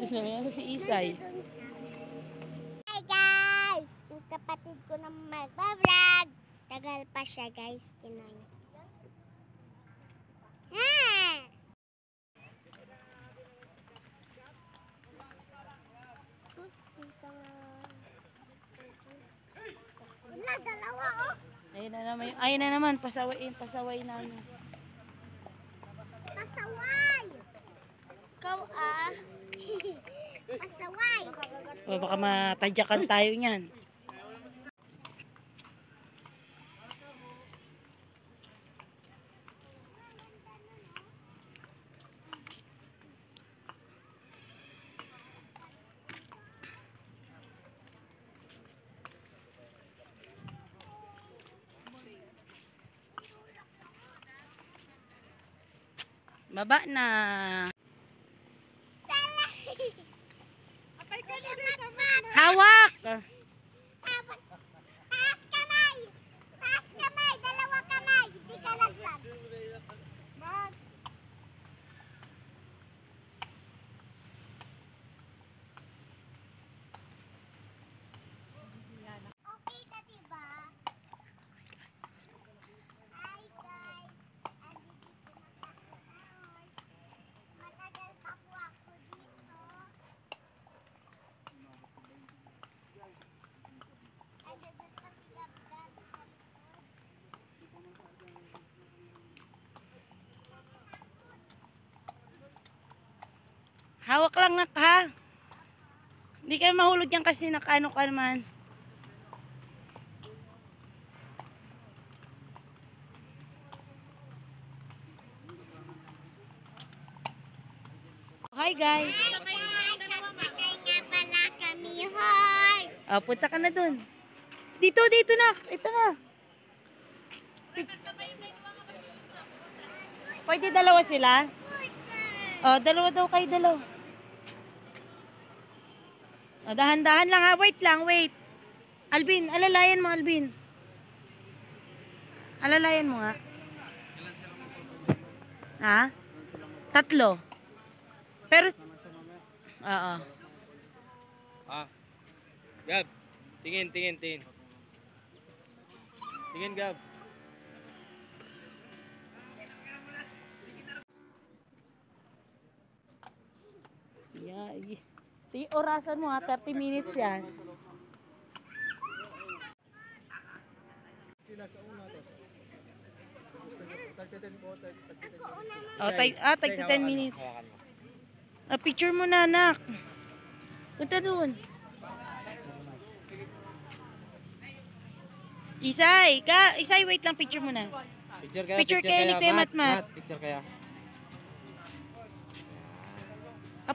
Sabi nga si Isay. Hi guys! Yung kapatid ko na magbablog. Tagal pa siya guys. Kinoy. Wala, dalawa oh. Ayun na naman, pasaway namin. Pasaway! Ikaw ah. Pasaway! O, baka matadyakan tayo niyan. Baba na. Hawak! Taas kamay! Taas kamay! Dalawa kamay! Hindi ka laglag. Okay na diba? Hi guys! Andito na ako. Matagal pa po ako dito. Andito pa si Gabdan. Hawak lang nak ha. Hindi kayo mahulog yan kasi nakaano ka naman. Hi guys. Sakay nga pala kami, horse. Oh, punta ka na dun. Dito na. Ito na. Pwede dalawa sila? Oh, dalawa daw kayo, dalawa. Oh, dahan-dahan lang ha. Wait lang, wait. Alvin, alalayan mo, Alvin. Alalayan mo nga. Ha? 3. Pero, oo. Gab, tingin. Tingin, Gab. Yeah. Orasan mo ha, 30 minutes yan. Sila sa una to. Gusto niyo tagtiten po, Oh, tag 10 minutes. Picture mo na, anak. Punta doon. Isay, wait lang, picture mo na. Picture kaya ni Kuya Matmat. Picture kaya.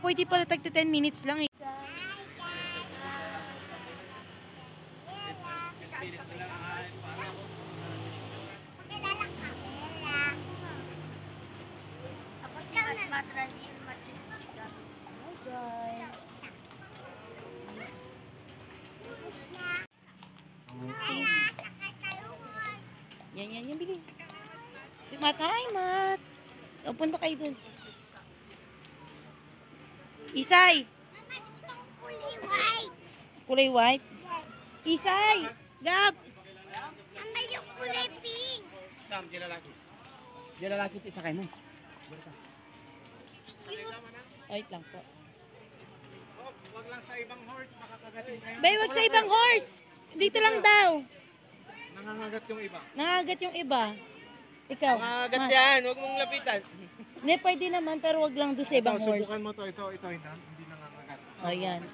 Pwede pala tag 10 minutes lang eh. Kilalang Kapela. Ako si Matradil, Matris Chicago. Yan, bigay. Si Mat, hi Mat. Punta kayo dun. Isay! Mama, gusto ko kulay white. Kulay white? Isay! Gab! Mama, yung kulay pink. Sam, di lalaki. Di lalaki ito isa kayo mo. Wait lang po. Wag lang sa ibang horse, makakagatin kayo. Bay, wag sa ibang horse! Dito lang daw. Nangangagat yung iba. Nangagat yung iba. Ikaw. Mga Mat. yan, huwag mong lapitan. Hindi, pwede naman, pero wag lang doon sa ibang horse. Subukan mo to, ito hindi nangangagat. Ayan.